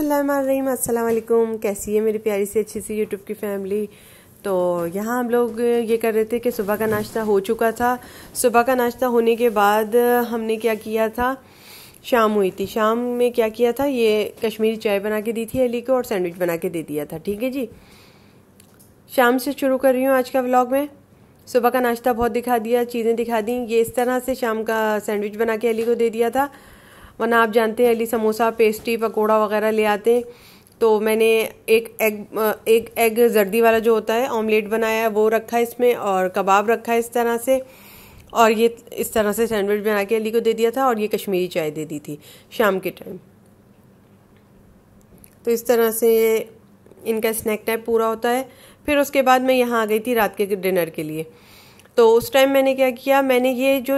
बिस्मिल्लाहिर्रहमानिर्रहीम। अस्सलाम वालेकुम। कैसी है मेरी प्यारी सी अच्छी सी यूट्यूब की फैमिली। तो यहाँ हम लोग ये कर रहे थे कि सुबह का नाश्ता हो चुका था। सुबह का नाश्ता होने के बाद हमने क्या किया था, शाम हुई थी। शाम में क्या किया था, ये कश्मीरी चाय बना के दी थी अली को और सैंडविच बना के दे दिया था। ठीक है जी, शाम से शुरू कर रही हूँ आज का व्लॉग में। सुबह का नाश्ता बहुत दिखा दिया, चीज़ें दिखा दी। ये इस तरह से शाम का सैंडविच बना के अली को दे दिया था, वरना आप जानते हैं अली समोसा, पेस्ट्री, पकोड़ा वगैरह ले आते हैं। तो मैंने एक एग जर्दी वाला जो होता है ऑमलेट बनाया है, वो रखा है इसमें, और कबाब रखा है इस तरह से, और ये इस तरह से सैंडविच बना के अली को दे दिया था, और ये कश्मीरी चाय दे दी थी शाम के टाइम। तो इस तरह से इनका स्नैक टाइप पूरा होता है। फिर उसके बाद मैं यहाँ आ गई थी रात के डिनर के लिए। तो उस टाइम मैंने क्या किया, मैंने ये जो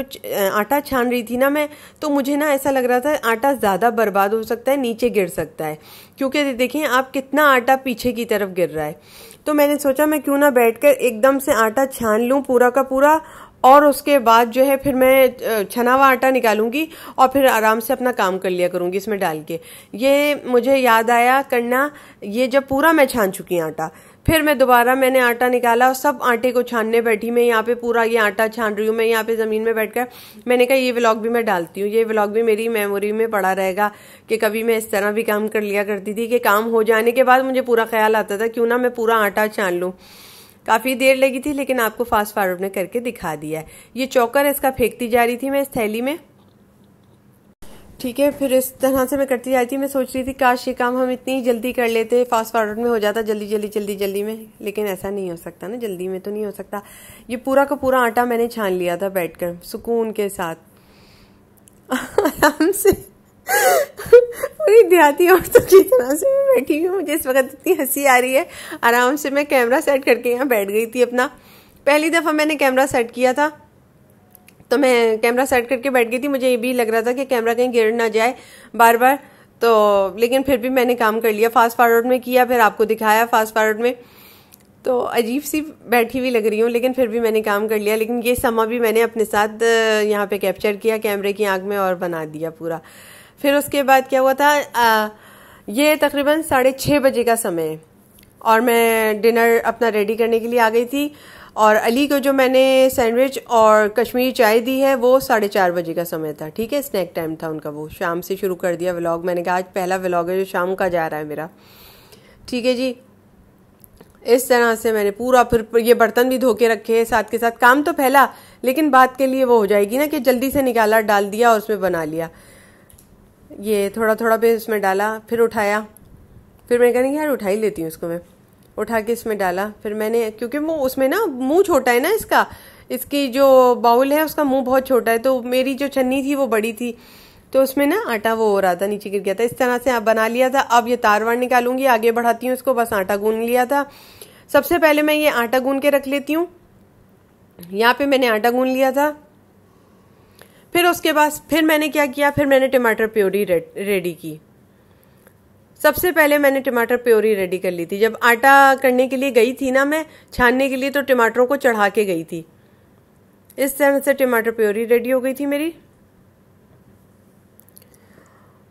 आटा छान रही थी ना मैं, तो मुझे ना ऐसा लग रहा था आटा ज़्यादा बर्बाद हो सकता है, नीचे गिर सकता है, क्योंकि देखिए आप कितना आटा पीछे की तरफ गिर रहा है। तो मैंने सोचा मैं क्यों ना बैठकर एकदम से आटा छान लूँ पूरा का पूरा, और उसके बाद जो है फिर मैं छना हुआ आटा निकालूंगी और फिर आराम से अपना काम कर लिया करूंगी इसमें डाल के। ये मुझे याद आया करना, ये जब पूरा मैं छान चुकी आटा, फिर मैं दोबारा मैंने आटा निकाला और सब आटे को छानने बैठी। मैं यहाँ पे पूरा ये आटा छान रही हूँ, मैं यहाँ पे ज़मीन में बैठकर। मैंने कहा ये व्लॉग भी मैं डालती हूँ, ये व्लॉग भी मेरी मेमोरी में पड़ा रहेगा कि कभी मैं इस तरह भी काम कर लिया करती थी कि काम हो जाने के बाद मुझे पूरा ख्याल आता था क्यों ना मैं पूरा आटा छान लूँ। काफ़ी देर लगी थी, लेकिन आपको फास्ट फॉरवर्ड में करके दिखा दिया है। ये चौकर इसका फेंकती जा रही थी मैं इस थैली में। ठीक है, फिर इस तरह से मैं करती जा रही थी। मैं सोच रही थी काश ये काम हम इतनी जल्दी कर लेते, फास्ट फॉरवर्ड में हो जाता जल्दी जल्दी जल्दी जल्दी में, लेकिन ऐसा नहीं हो सकता ना, जल्दी में तो नहीं हो सकता। ये पूरा का पूरा आटा मैंने छान लिया था बैठकर सुकून के साथ आराम से। पूरी देहाती औरतों की तरह से मैं बैठी हूँ। मुझे इस वक्त इतनी हंसी आ रही है। आराम से मैं कैमरा सेट करके यहाँ बैठ गई थी अपना। पहली दफ़ा मैंने कैमरा सेट किया था, तो मैं कैमरा सेट करके बैठ गई थी। मुझे ये भी लग रहा था कि कैमरा कहीं गिर ना जाए बार बार, तो लेकिन फिर भी मैंने काम कर लिया, फास्ट फॉरवर्ड में किया, फिर आपको दिखाया फास्ट फॉरवर्ड में। तो अजीब सी बैठी हुई लग रही हूँ, लेकिन फिर भी मैंने काम कर लिया। लेकिन ये समा भी मैंने अपने साथ यहाँ पे कैप्चर किया कैमरे की आंख में और बना दिया पूरा। फिर उसके बाद क्या हुआ था, ये तकरीबन 6:30 बजे का समय है और मैं डिनर अपना रेडी करने के लिए आ गई थी। और अली को जो मैंने सैंडविच और कश्मीरी चाय दी है वो 4:30 बजे का समय था। ठीक है, स्नैक टाइम था उनका। वो शाम से शुरू कर दिया व्लॉग। मैंने कहा आज पहला व्लॉग है जो शाम का जा रहा है मेरा। ठीक है जी, इस तरह से मैंने पूरा फिर ये बर्तन भी धो के रखे साथ के साथ। काम तो फैला, लेकिन बात के लिए वो हो जाएगी ना कि जल्दी से निकाला, डाल दिया और उसमें बना लिया। ये थोड़ा थोड़ा भी इसमें डाला, फिर उठाया, फिर मैं कह रही यार उठा ही लेती हूँ इसको। मैं उठा के इसमें डाला, फिर मैंने, क्योंकि वो उसमें ना मुंह छोटा है ना इसका, इसकी जो बाउल है उसका मुंह बहुत छोटा है, तो मेरी जो छन्नी थी वो बड़ी थी, तो उसमें ना आटा वो हो रहा था, नीचे गिर गया था। इस तरह से आप बना लिया था। अब ये तार वार निकालूंगी, आगे बढ़ाती हूँ इसको। बस आटा गूंद लिया था। सबसे पहले मैं ये आटा गूंद के रख लेती हूँ। यहाँ पे मैंने आटा गूंद लिया था। फिर उसके बाद फिर मैंने क्या किया, फिर मैंने टमाटर प्योरी रेडी की। सबसे पहले मैंने टमाटर प्योरी रेडी कर ली थी। जब आटा करने के लिए गई थी ना मैं छानने के लिए, तो टमाटरों को चढ़ा के गई थी। इस तरह से टमाटर प्योरी रेडी हो गई थी मेरी।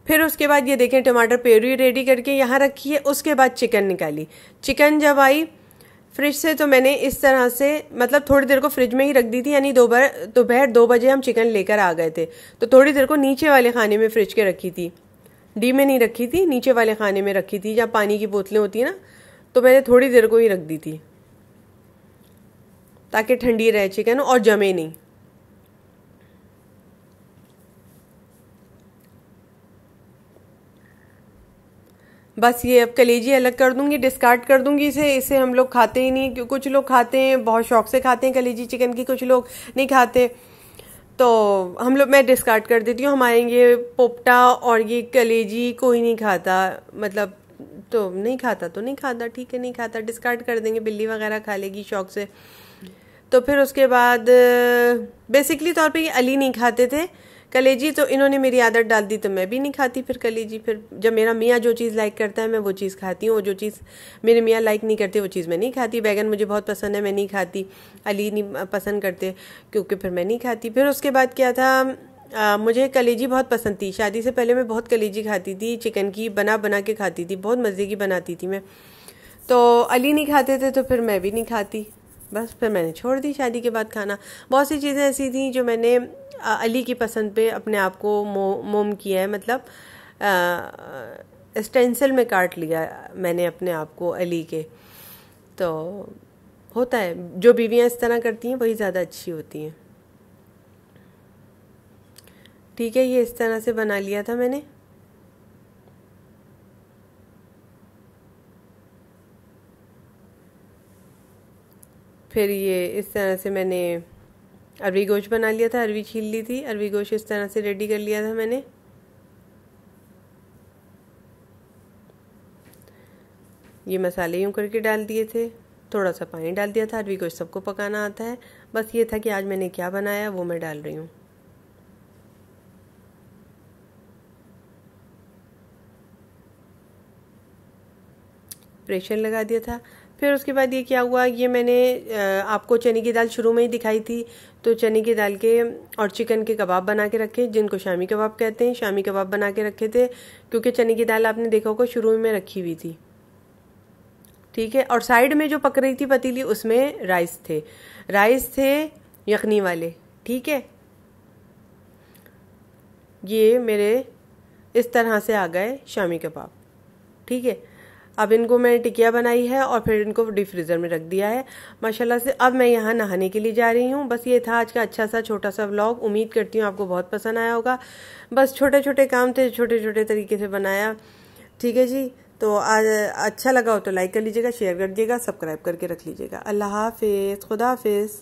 फिर उसके बाद ये देखें टमाटर प्योरी रेडी करके यहाँ रखी है। उसके बाद चिकन निकाली। चिकन जब आई फ्रिज से, तो मैंने इस तरह से, मतलब थोड़ी देर को फ्रिज में ही रख दी थी, यानी दोपहर 2 बजे हम चिकन लेकर आ गए थे, तो थोड़ी देर को नीचे वाले खाने में फ्रिज के रखी थी। डी में नहीं रखी थी, नीचे वाले खाने में रखी थी, जहाँ पानी की बोतलें होती है ना, तो मैंने थोड़ी देर को ही रख दी थी ताकि ठंडी रहे चिकन और जमे नहीं। बस ये अब कलेजी अलग कर दूंगी, डिस्कार्ड कर दूंगी इसे हम लोग खाते ही नहीं। कुछ लोग खाते हैं, बहुत शौक से खाते हैं कलेजी चिकन की, कुछ लोग नहीं खाते, तो मैं डिस्कार्ड कर देती हूँ। हमारे ये पोपटा और ये कलेजी कोई नहीं खाता, मतलब तो नहीं खाता तो नहीं खाता, ठीक है, नहीं खाता, डिस्कार्ड कर देंगे। बिल्ली वगैरह खा लेगी शौक से। तो फिर उसके बाद बेसिकली तौर पे ये अली नहीं खाते थे कलेजी, तो इन्होंने मेरी आदत डाल दी, तो मैं भी नहीं खाती फिर कलेजी। फिर जब मेरा मियाँ जो चीज़ लाइक करता है मैं वो चीज़ खाती हूँ, और जो चीज़ मेरे मियाँ लाइक नहीं करते वो चीज़ मैं नहीं खाती। बैगन मुझे बहुत पसंद है, मैं नहीं खाती। अली नहीं पसंद करते, क्योंकि फिर मैं नहीं खाती। फिर उसके बाद क्या था, मुझे कलेजी बहुत पसंद थी। शादी से पहले मैं बहुत कलेजी खाती थी, चिकन की बना बना के खाती थी, बहुत मज़े की बनाती थी मैं। तो अली नहीं खाते थे तो फिर मैं भी नहीं खाती, बस फिर मैंने छोड़ दी शादी के बाद खाना। बहुत सी चीज़ें ऐसी थी जो मैंने अली की पसंद पे अपने आप को मोम किया है, मतलब स्टेंसिल में काट लिया मैंने अपने आप को अली के। तो होता है, जो बीवियाँ इस तरह करती हैं वही ज़्यादा अच्छी होती हैं। ठीक है, ये इस तरह से बना लिया था मैंने। फिर ये इस तरह से मैंने अरवी गोश्त बना लिया था, अरवी छील ली थी, अरवी गोश्त इस तरह से रेडी कर लिया था मैंने। ये मसाले यूँ करके डाल दिए थे, थोड़ा सा पानी डाल दिया था। अरवी गोश्त सबको पकाना आता है, बस ये था कि आज मैंने क्या बनाया वो मैं डाल रही हूँ। प्रेशर लगा दिया था। फिर उसके बाद ये क्या हुआ, ये मैंने आपको चने की दाल शुरू में ही दिखाई थी, तो चने की दाल के और चिकन के कबाब बना के रखे, जिनको शामी कबाब कहते हैं, शामी कबाब बना के रखे थे, क्योंकि चने की दाल आपने देखा होगा शुरू में रखी हुई थी। ठीक है, और साइड में जो पक रही थी पतीली उसमें राइस थे यखनी वाले। ठीक है, ये मेरे इस तरह से आ गए शामी कबाब। ठीक है, अब इनको मैंने टिकिया बनाई है और फिर इनको डीप फ्रीज़र में रख दिया है माशाल्लाह से। अब मैं यहाँ नहाने के लिए जा रही हूँ। बस ये था आज का अच्छा सा छोटा सा व्लॉग। उम्मीद करती हूँ आपको बहुत पसंद आया होगा। बस छोटे छोटे काम थे, छोटे छोटे तरीके से बनाया। ठीक है जी, तो आज अच्छा लगा हो तो लाइक कर लीजिएगा, शेयर कर दीजिएगा, सब्सक्राइब करके रख लीजिएगा। अल्लाह हाफिज़, खुदा हाफिज़।